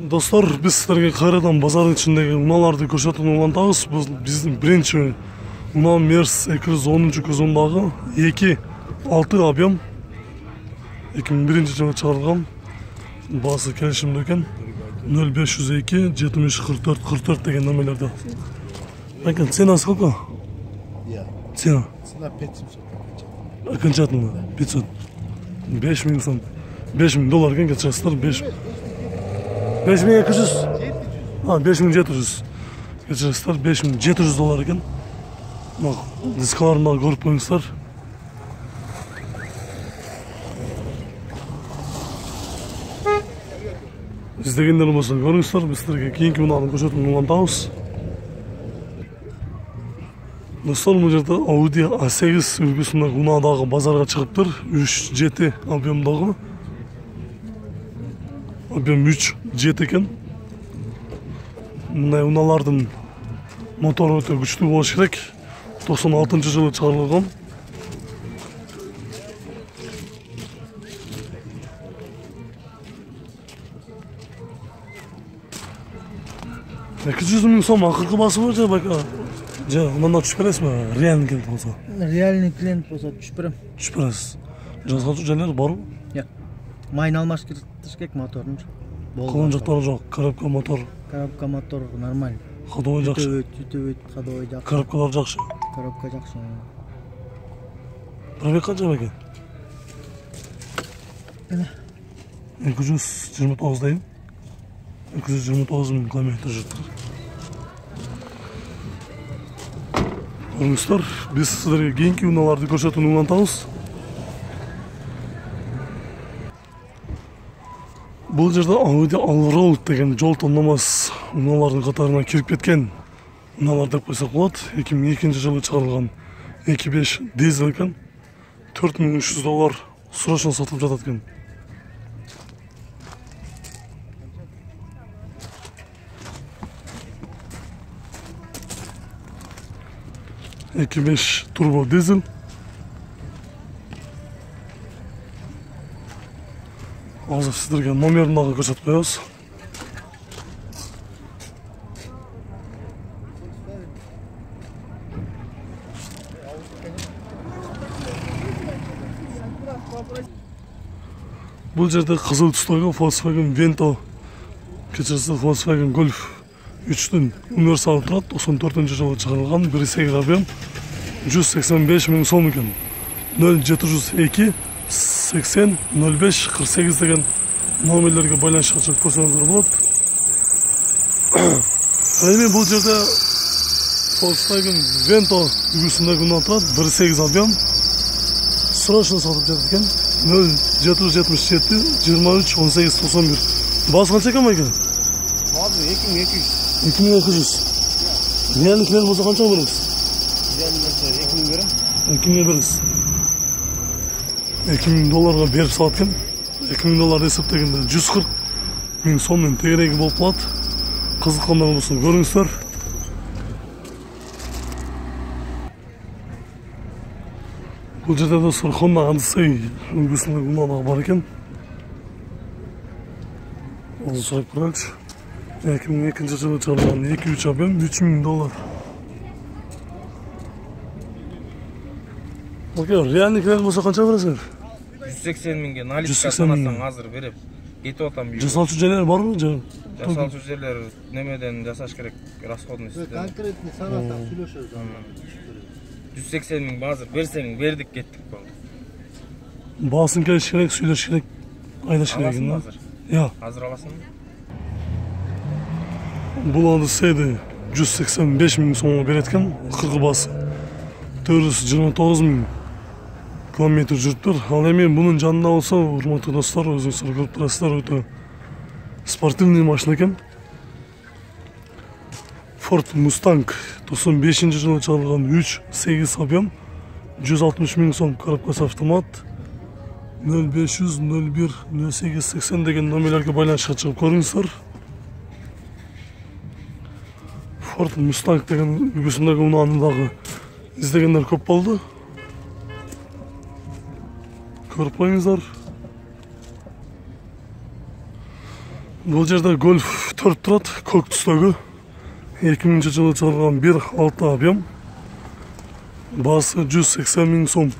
Достар, біз сіздерге қайрадан базардың ішіндегі уналарды көрсетіп улантамыз. Бұл біздің бірінші уна Мерс 210 көзондағы 2.6 объем 2001 жылы шығарылған. Басы келісімді екен 0502 70 44 44 деген номерлерді. Бәкен, цена сколько? Цена? Цена 500. Окончательно 500. 5000 сом. 5000 доллар екен кетшастар. 5200. 5700. Кетшастар 5700 доллар екен. Дискаларында көріп қойыңыздар. İzlегендер болса көріңіздер, біздерге кейінгі мұнаны көрсетіп улантамыз. Достар, бұл жерде Audi A8 үлгісіндегі унадағы базарға шығып тұр. 3.7 объемдағы. Объем 3.7 екен. Мұндай уналардың моторы өте күшті болушы керек. 96 жылы шығарылған. $200 000 сом ақырғы басы бар жа, мынанда түшіп бересіз ба? Реальный клиент болса? Реальный клиент болса түшіп берем. Түшіп бересіз. Жазғаншы жерлер бар ма? Жоқ. Майын алмаш керек моторын. Қалан жақтары жоқ, коробка мотор. Коробка мотор нормально. Ходовой жақсы. Үтөбөйт, ходовой жақсы. Коробкалар жақсы. Коробка жақсы. Пробег қанша бәке? 229 дейін. 229 000 километр жүрді. Көріңіздер, біз сіздерге кейінгі уналарды көрсетіп улантамыз. Бұл жерде Audi Allroad деген жол таңдамас уналардың қатарына кіріп кеткен уналар деп қойсақ болады. 2002 жылы шығарылған 2.5 дизель екен. $4300 срочно сатылып жатады екен. $2.5 турбо дизель. Азыр сіздерге номеріндағы көрсетіп қоямыз. Бұл жерде қызыл түстегі Volkswagen Vento, кешірісі Volkswagen Golf 3-тің универсалы тұрады. 94 жылы шығарылған 1.8 объем 185 000 сом екен. 0702 80 05 48 деген номерлерге байланысқа шығып көрсеңіздер болады. Әймен бұл жерде Volkswagen Vento үлгісіндегі уна тұрады. 1.8 объем срочно сатып жатыр екен. 0777 23 18 91. Басы қанша екен ма екен? Басы 2200. 2200. Реальный клиент болса қанша береміз? Реальный болса 2000 берем. 2000 береміз. $2000 беріп салат екен. $2000 есептегенде 140 000 соммен тегерегі болып қалады. Қызыққандар болса көріңіздер. Бұл жерде достар Honda Odyssey үлгісіндегі унадағы бар екен. Оны сұрап көрейікші. 2002 жылы шығарылған 2.3 объем $3000. Реальный клиент болса қанша бересіңдер? 180 000-ге наличка санасаң азыр беріп кетіп атам. Жасалшы жерлер бар ма? Жасалшы жерлер немеден жасаш керек, расходный істен. Конкретный санасаң сүйлөшөбүз. 180 000 азыр берсең бердік кеттік болды. Басын келіш керек, сөйлеш керек, айдаш керек. Аласың азыр? Азыр аласың? Бұл Odyssey'ді 185 000 сомға береткен, қырғы басы 429 000 километр жүріп тұр. Ал емен бұның жанында болса, урматтуу достар, өзіңіздер көріп тұрасыздар, өте спортивный машина екен. Ford Mustang 95 жылы шығарылған 3.8 объем 160 000 сом, коробкасы автомат. 0500 01 08 80 деген номерлерге байланысқа шығып көріңіздер. Ford Mustang деген үлгісіндегі унаныдағы іздегендер көп болды. Көріп қойыңыздар. Бұл жерде Golf 4 тұрады, көк түстегі. 2000 жылы шығарылған 1.6 объем. Басы 180 мың сом.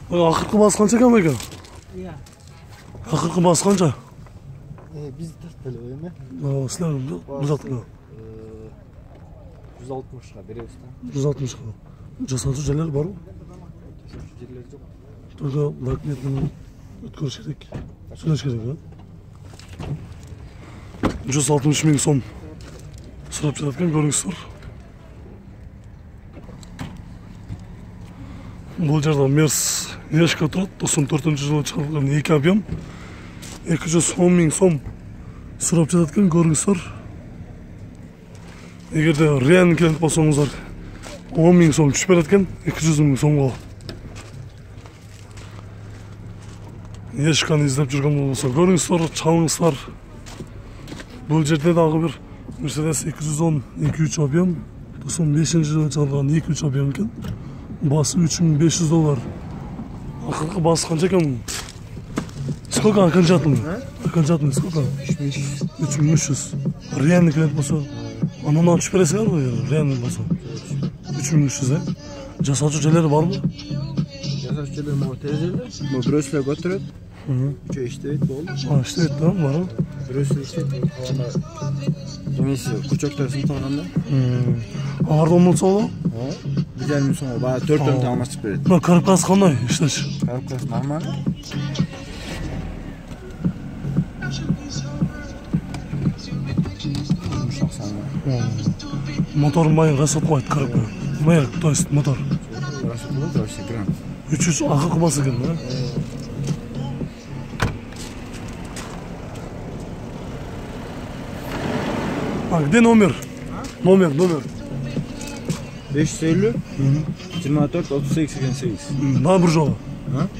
Ақырқы басы қанша екен бәке? Иә. Ақырқы басы қанша? Biz tırtılı öyle mi? Сілер бұл жақтың. 160'a береміз та. 160-ға. Жасату жерлер бар ма? Жерлер жоқ. Только документін өткөріш керек. Сөйлеш керек, а? 160 мың сом. Сұрап жатқан көріңіздер. Бұл жерде Мерс Ешка тұрады. 94 жылы шығарылған 2 объем. 210 мың сом. Сұрап жатқан көріңіздер. Егерде реалін келіп болсаңыздар 10 мың сом түшіп береткен 200 мың сомға. Ешканы іздеп жүрген болса көріңіздер, чалыңыздар. Бұл жерде дағы бір Mercedes 210 2.3 объем. 95 жылы шығарылған 2.3 объем екен. Басы $3500. Ақырғы басы қанша екен? Сколько окончательный? Окончательный сколько? 3500. Реальный клиент болса, анан түшіп бересіңер ғой, реальный болса. 3500, ә? Жасаушы жерлері бар ма? Жасаушы жерлер мұғы терезелер. Мұғы брөслер көтіреді. Үші іштейді болды. İşte evet, tamam var. Brösler iştейді. Қалана демесі күрчөктер сынталғанда. Ağırdan olsa ola? Bir tane soңғы баа 4 тонна алмастырып береді. Mına karıpkası қандай işteş? Коробкасы нормально. Жұмшақ саны. Motor mayın rasat koydu karıpka. Maya, то есть мотор. Расчет болды, расчет грамм. 300 ақырқы басы екен, да? А где номер? Номер. 550 24 38 88. Daha bir жоға.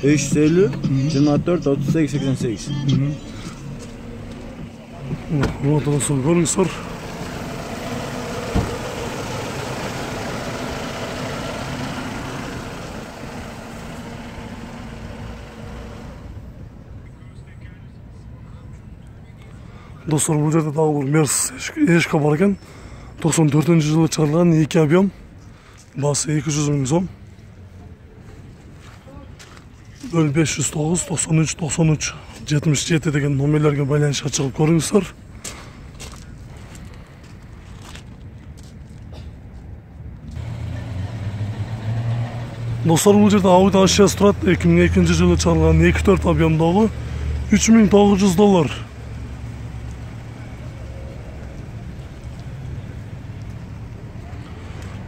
550 24 38 88. Вот он сол көріңіздер. Достар, бұл жерде дағы бір Мерс Ешка бар екен. 94 жылы шығарылған 2 объем. Басы 200 мың сом. 0509 93 93 77 деген номерлерге байланышқа шығып көріңіздер. Достар, бұл жерде Audi A6 тұрады. 2002 жылы шығарылған 2.4 объемдағы $3900.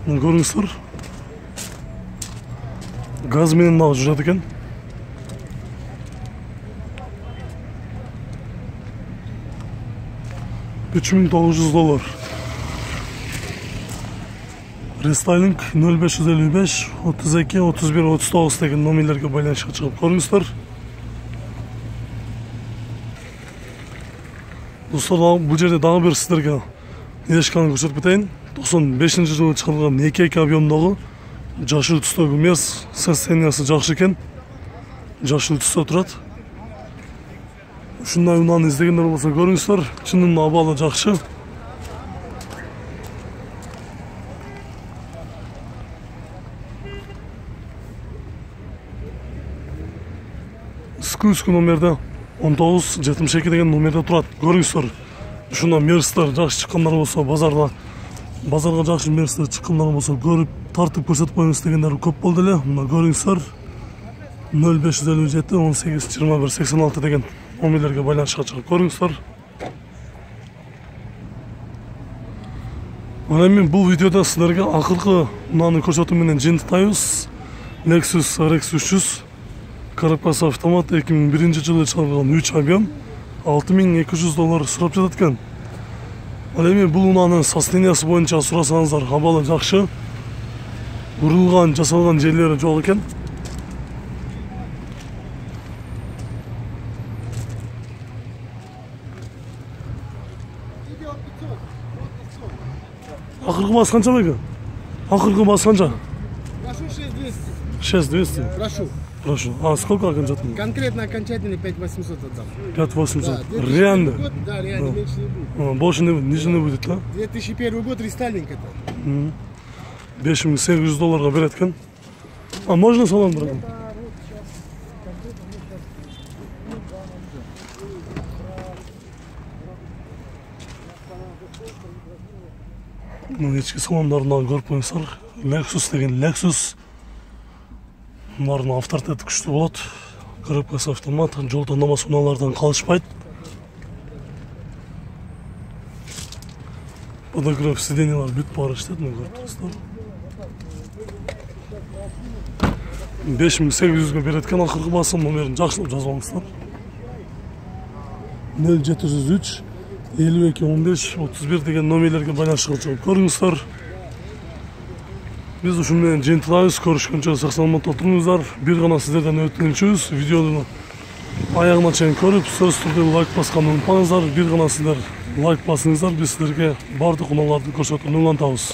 Көріңіздер. Газменен ағы жүреді екен. $3900. Рестайлинг 0555 32 31 39 деген номерлерге байланышқа шығып көріңіздер. Достар, бұл жерде дағы бір сіздерге Ешканы көрсетіп кетейін. 95 жылы шығарылған 2 объемдағы жашыл түстегі Мерс состояниясы жақсы екен. Жашыл түсте тұрады. Шындай ұнаны іздегендер болса көріңіздер. Шынның абалы жақсы. Скульскі номерде 1972 деген номерде тұрады. Көріңіздер. Шындай Мерстер жақсы шыққандар болса базарға жақсы Мерстер шыққандар болса көріп тартып көрсетіп қойыңыз дегендер көп болды әле. Мына көріңіздер 0557 18 21 86 деген номерлерге байланышқа шығып көріңіздер. Мына мен бұл видеода сіздерге ақырғы мынаны көрсетуменен жиынтықтаймыз. Lexus RX 300 коробкасы автомат 2001 жылы шығарылған 3 объем $6200 сұрап жатқан. Ал эми бұл унаның состояниясы бойынша сұрасаңыздар, абалы жақсы. Бұрылған, жасалған жерлері жоқ екен. Ақырғы басы қанша бәке? Ақырғы басы қанша? Прошу 6200. 6200. Прошу. Хорошо. А сколько окончательно? Конкретно окончательно 5800 отдал. 5800. Да, 2001 Реально? год, да, реально меньше не будет. Больше ниже не будет, да? 2001 год рестайлинг это. 5800 долларға береді екен. А можно салон братан? Ешкі салондарынан көріп қойыңыздар. Lexus деген Lexus. Бұлардың авторитеті күшті болады. Коробкасы автомат, жол таңдамасы мыналардан қалышпайды. Подогрев сиденьялар бүт бары іштеді, мына көріп тұрсыздар. 5800-ге береткен ақырғы басым номерін жақшылып жазып алыңыздар. 0703 52 15 31 деген номерлерге байланысып көріңіздер. Biz ушунмен жыйынтыгыбыз, көрүшкөнчө сак саламатта туруңуздар. Бир гана сиздерден өтүнүчүбүз, видеону аягына чейин көрүп, сөзсүз түрдө лайк басканды унутпаңыздар. Бир гана сиздер лайк басыңыздар, биз сиздерге бардык унааларды көрсөтүүнү улантабыз.